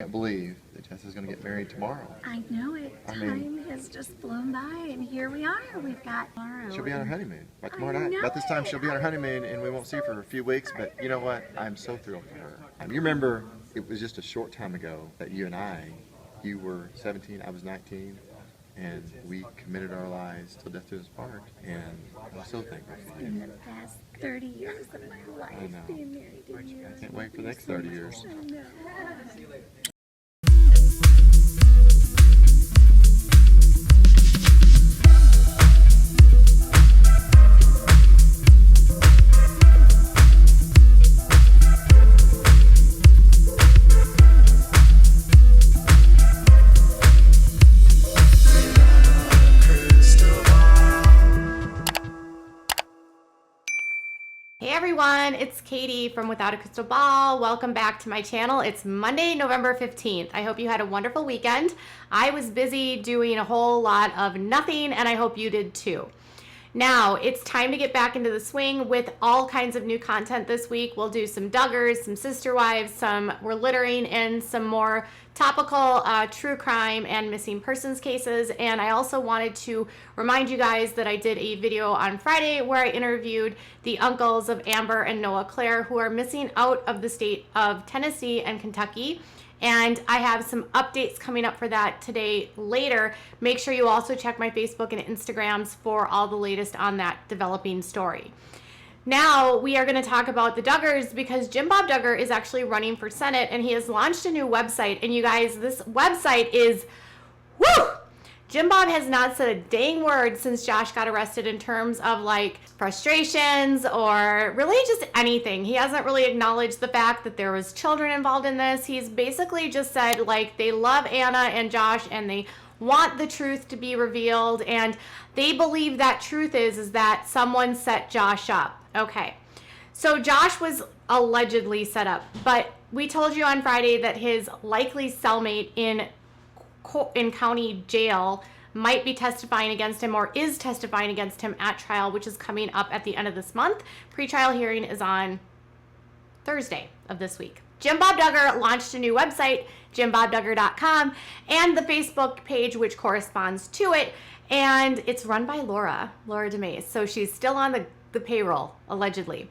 Can't believe that Jessica's going to get married tomorrow. I know it. Time has just flown by, and here we are. We've got tomorrow. She'll be on her honeymoon by tomorrow night. About this time, she'll be on her honeymoon, and we won't see her for a few weeks. But you know what? I'm so thrilled for her. You remember, it was just a short time ago that you and you were 17, I was 19, and we committed our lives till death do us part. And I'm so thankful for you. In the past 30 years of my life, being married to you. I can't wait for the next 30 years. I know. Hey everyone, it's Katie from Without a Crystal Ball. Welcome back to my channel. It's Monday, November 15th. I hope you had a wonderful weekend. I was busy doing a whole lot of nothing, and I hope you did too. Now, it's time to get back into the swing with all kinds of new content this week. We'll do some Duggars, some Sister Wives, we're littering in some more topical true crime and missing persons cases. And I also wanted to remind you guys that I did a video on Friday where I interviewed the uncles of Amber and Noah Claire, who are missing out of the state of Tennessee and Kentucky. And I have some updates coming up for that today later. Make sure you also check my Facebook and Instagrams for all the latest on that developing story. Now we are going to talk about the Duggars because Bob Duggar is actually running for Senate, and he has launched a new website. And you guys, this website is, woo! Bob has not said a dang word since Josh got arrested in terms of like frustrations or really just anything. He hasn't really acknowledged the fact that there was children involved in this. He's basically just said like they love Anna and Josh and they want the truth to be revealed, and they believe that truth is that someone set Josh up. Okay, so Josh was allegedly set up, but we told you on Friday that his likely cellmate in county jail might be testifying against him or is testifying against him at trial, which is coming up at the end of this month. Pre-trial hearing is on Thursday of this week. Bob Duggar launched a new website, jimbobduggar.com, and the Facebook page which corresponds to it, and it's run by Laura DeMays, so she's still on the payroll, allegedly.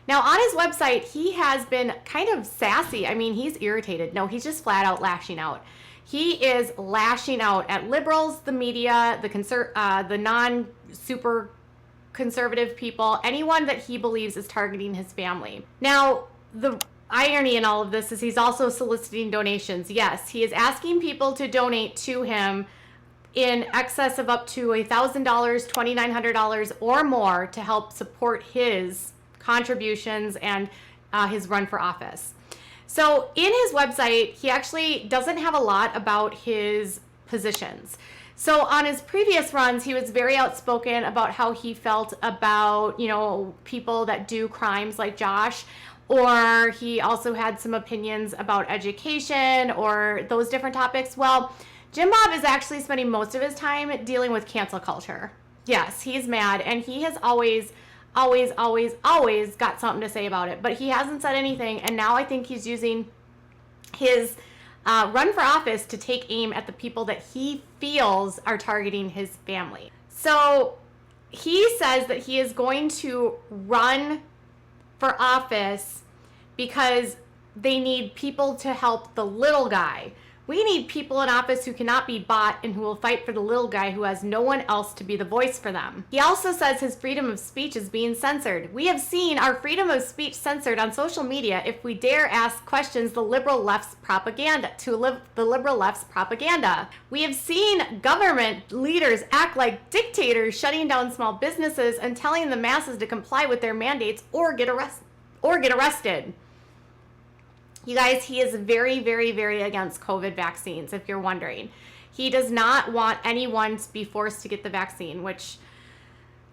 Now, on his website, he has been kind of sassy. I mean, he's irritated. No, he's just flat out lashing out. He is lashing out at liberals, the media, the non-super conservative people, anyone that he believes is targeting his family. Now, the irony in all of this is he's also soliciting donations. Yes, he is asking people to donate to him in excess of up to $1,000, $2,900 or more to help support his contributions and his run for office. So in his website, he actually doesn't have a lot about his positions. So on his previous runs, he was very outspoken about how he felt about, people that do crimes like Josh, or he also had some opinions about education or those different topics. Well, Bob is actually spending most of his time dealing with cancel culture. Yes, he's mad, and he has always got something to say about it, but he hasn't said anything, and now I think he's using his run for office to take aim at the people that he feels are targeting his family. So he says that he is going to run for office because they need people to help the little guy. We need people in office who cannot be bought and who will fight for the little guy who has no one else to be the voice for them. He also says his freedom of speech is being censored. We have seen our freedom of speech censored on social media if we dare ask questions the liberal left's propaganda. We have seen government leaders act like dictators, shutting down small businesses and telling the masses to comply with their mandates or get arrested. You guys, he is very, very, very against COVID vaccines, if you're wondering. He does not want anyone to be forced to get the vaccine, which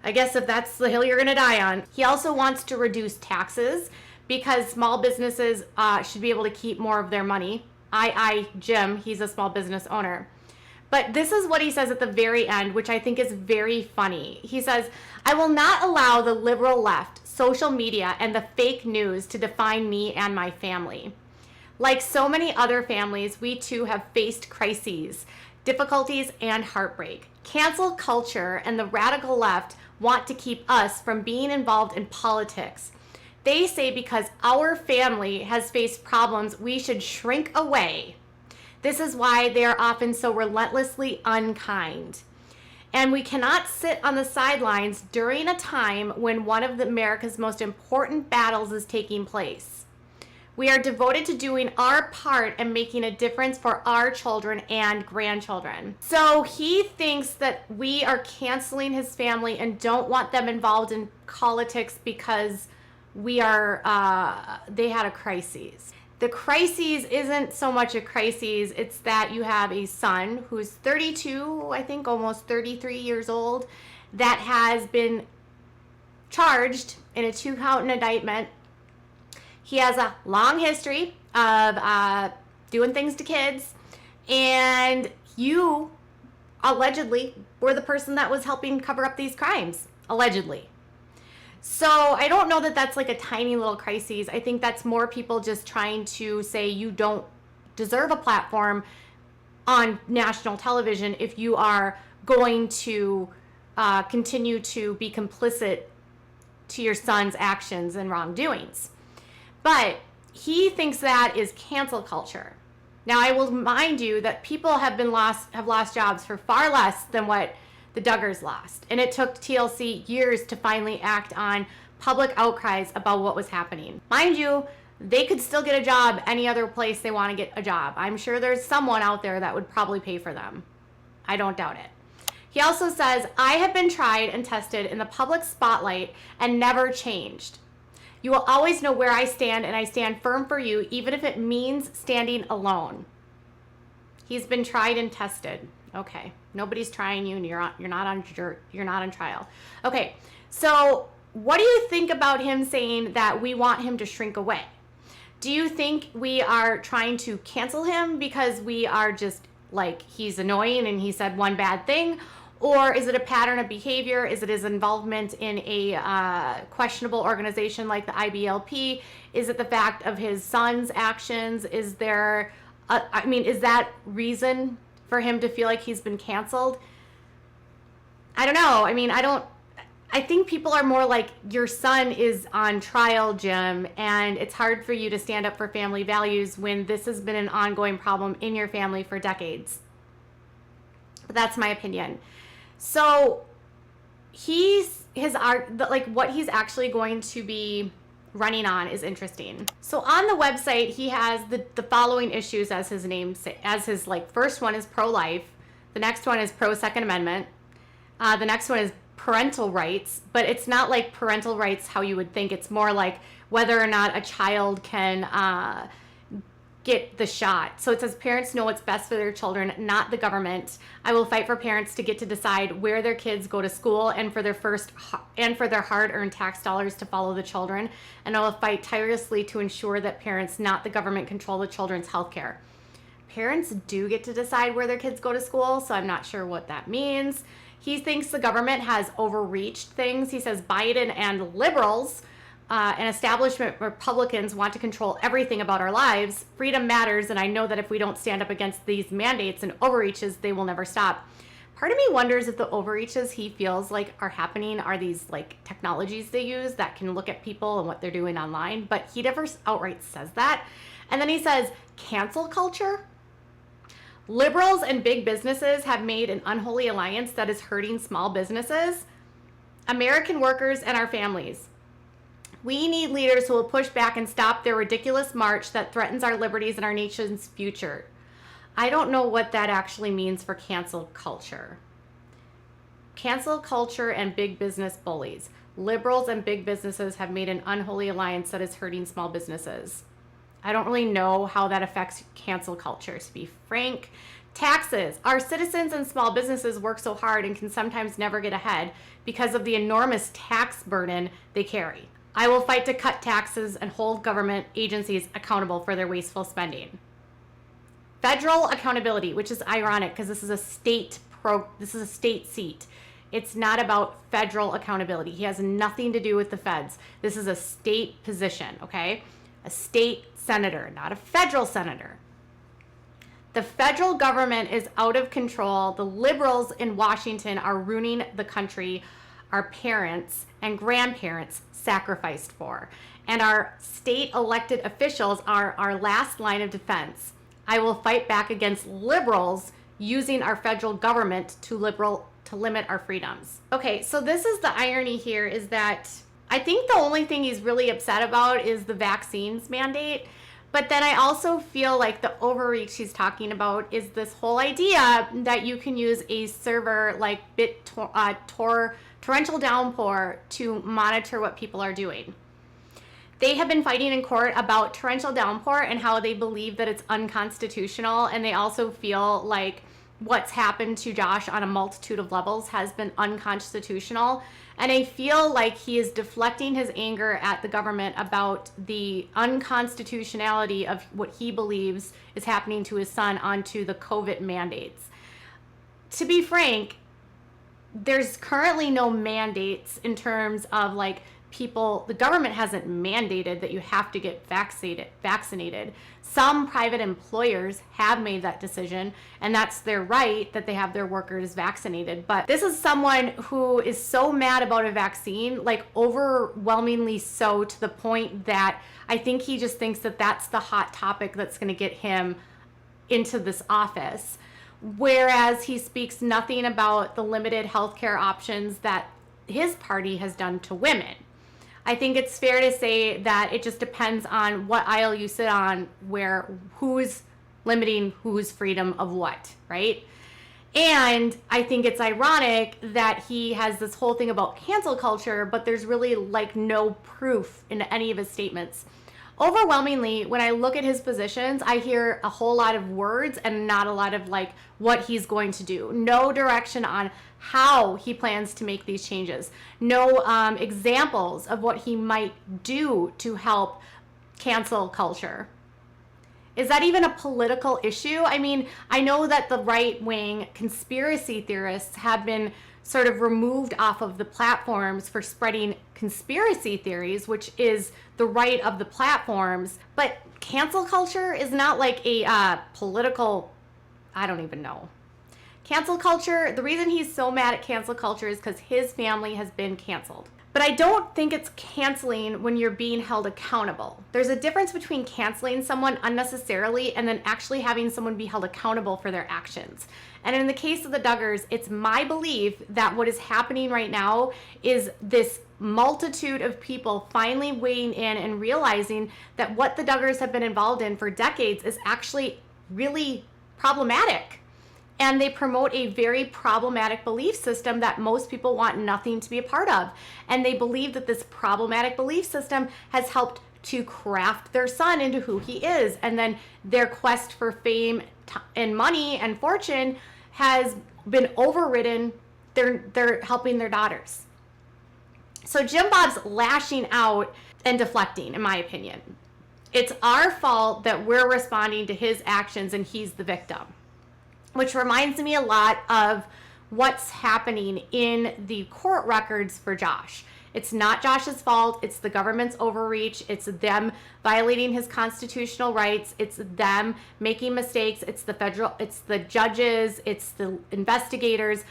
I guess if that's the hill you're going to die on. He also wants to reduce taxes because small businesses should be able to keep more of their money. Jim, he's a small business owner. But this is what he says at the very end, which I think is very funny. He says, I will not allow the liberal left, social media, and the fake news to define me and my family. Like so many other families, we too have faced crises, difficulties, and heartbreak. Cancel culture and the radical left want to keep us from being involved in politics. They say because our family has faced problems, we should shrink away. This is why they are often so relentlessly unkind. And we cannot sit on the sidelines during a time when one of America's most important battles is taking place. We are devoted to doing our part and making a difference for our children and grandchildren. So he thinks that we are canceling his family and don't want them involved in politics because they had a crisis. The crisis isn't so much a crisis, it's that you have a son who's 32, I think almost 33 years old, that has been charged in a 2-count indictment. He has a long history of doing things to kids, and you allegedly were the person that was helping cover up these crimes, allegedly. So I don't know that that's like a tiny little crisis. I think that's more people just trying to say you don't deserve a platform on national television if you are going to continue to be complicit to your son's actions and wrongdoings. But he thinks that is cancel culture. Now, I will remind you that people have lost jobs for far less than what the Duggars lost. And it took TLC years to finally act on public outcries about what was happening. Mind you, they could still get a job any other place they want to get a job. I'm sure there's someone out there that would probably pay for them. I don't doubt it. He also says, I have been tried and tested in the public spotlight and never changed. You will always know where I stand, and I stand firm for you, even if it means standing alone. He's been tried and tested. Okay, nobody's trying you, and you're not on trial. Okay, so what do you think about him saying that we want him to shrink away? Do you think we are trying to cancel him because we are just like he's annoying and he said one bad thing? Or is it a pattern of behavior? Is it his involvement in a questionable organization like the IBLP? Is it the fact of his son's actions? Is there, is that reason for him to feel like he's been canceled? I don't know. I think people are more like, your son is on trial, Jim, and it's hard for you to stand up for family values when this has been an ongoing problem in your family for decades. But that's my opinion. So what he's actually going to be running on is interesting. So on the website, he has the following issues as his name, as his first one is pro-life. The next one is pro-Second Amendment. The next one is parental rights, but it's not like parental rights how you would think. It's more like whether or not a child can get the shot. So it says parents know what's best for their children, not the government. I will fight for parents to get to decide where their kids go to school and for their hard-earned tax dollars to follow the children. And I will fight tirelessly to ensure that parents, not the government, control the children's health care. Parents do get to decide where their kids go to school, so I'm not sure what that means. He thinks the government has overreached things. He says Biden and liberals and establishment Republicans want to control everything about our lives. Freedom matters, and I know that if we don't stand up against these mandates and overreaches, they will never stop. Part of me wonders if the overreaches he feels like are happening are these technologies they use that can look at people and what they're doing online, but he never outright says that. And then he says, cancel culture? Liberals and big businesses have made an unholy alliance that is hurting small businesses, American workers, and our families. We need leaders who will push back and stop their ridiculous march that threatens our liberties and our nation's future. I don't know what that actually means for cancel culture. Cancel culture and big business bullies. Liberals and big businesses have made an unholy alliance that is hurting small businesses. I don't really know how that affects cancel culture, to be frank. Taxes. Our citizens and small businesses work so hard and can sometimes never get ahead because of the enormous tax burden they carry. I will fight to cut taxes and hold government agencies accountable for their wasteful spending. Federal accountability, which is ironic because this is a state seat. It's not about federal accountability. He has nothing to do with the feds. This is a state position, okay? a state senator, not a federal senator. The federal government is out of control. The liberals in Washington are ruining the country our parents and grandparents sacrificed for. And our state elected officials are our last line of defense. I will fight back against liberals using our federal government to limit our freedoms. Okay, so this is the irony here, is that I think the only thing he's really upset about is the vaccines mandate. But then I also feel like the overreach he's talking about is this whole idea that you can use a server like torrential downpour to monitor what people are doing. They have been fighting in court about torrential downpour and how they believe that it's unconstitutional, and they also feel like what's happened to Josh on a multitude of levels has been unconstitutional. And I feel like he is deflecting his anger at the government about the unconstitutionality of what he believes is happening to his son onto the COVID mandates. To be frank, there's currently no mandates in terms of like people, the government hasn't mandated that you have to get vaccinated. Some private employers have made that decision, and that's their right that they have their workers vaccinated. But this is someone who is so mad about a vaccine, like overwhelmingly so, to the point that I think he just thinks that that's the hot topic that's going to get him into this office. Whereas he speaks nothing about the limited healthcare options that his party has done to women. I think it's fair to say that it just depends on what aisle you sit on, where who's limiting whose freedom of what, right? And I think it's ironic that he has this whole thing about cancel culture, but there's really like no proof in any of his statements. Overwhelmingly, when I look at his positions, I hear a whole lot of words and not a lot of like what he's going to do. No direction on how he plans to make these changes. No examples of what he might do to help cancel culture. Is that even a political issue? I mean, I know that the right-wing conspiracy theorists have been sort of removed off of the platforms for spreading conspiracy theories, which is the right of the platforms. But cancel culture is not like a political, I don't even know. Cancel culture, the reason he's so mad at cancel culture is because his family has been canceled. But I don't think it's canceling when you're being held accountable. There's a difference between canceling someone unnecessarily and then actually having someone be held accountable for their actions. And in the case of the Duggars, it's my belief that what is happening right now is this multitude of people finally weighing in and realizing that what the Duggars have been involved in for decades is actually really problematic. And they promote a very problematic belief system that most people want nothing to be a part of. And they believe that this problematic belief system has helped to craft their son into who he is. And then their quest for fame and money and fortune has been overridden. They're helping their daughters. So Jim Bob's lashing out and deflecting, in my opinion. It's our fault that we're responding to his actions and he's the victim. Which reminds me a lot of what's happening in the court records for Josh. It's not Josh's fault. It's the government's overreach. It's them violating his constitutional rights. It's them making mistakes. It's the judges. It's the investigators.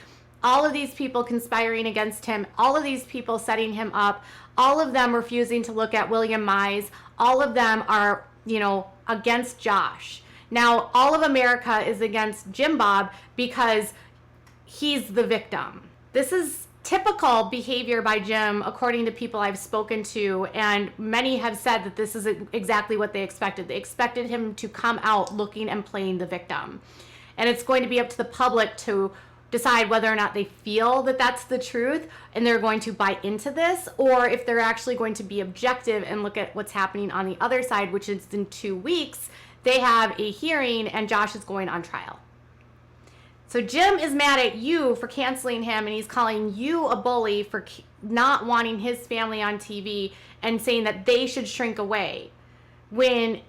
All of these people conspiring against him. All of these people setting him up. All of them refusing to look at William Mize. All of them are, against Josh. Now, all of America is against Jim Bob because he's the victim. This is typical behavior by Jim, according to people I've spoken to, and many have said that this is exactly what they expected. They expected him to come out looking and playing the victim. And it's going to be up to the public to decide whether or not they feel that that's the truth and they're going to buy into this, or if they're actually going to be objective and look at what's happening on the other side, which is in 2 weeks. They have a hearing and Josh is going on trial. So Jim is mad at you for canceling him, and he's calling you a bully for not wanting his family on TV and saying that they should shrink away. When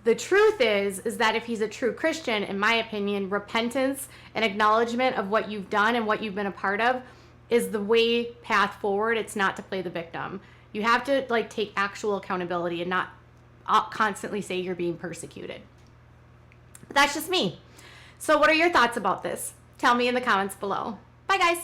the truth is that if he's a true Christian, in my opinion, repentance and acknowledgement of what you've done and what you've been a part of is the way path forward. It's not to play the victim. You have to take actual accountability and not constantly say you're being persecuted. But that's just me. So what are your thoughts about this? Tell me in the comments below. Bye, guys.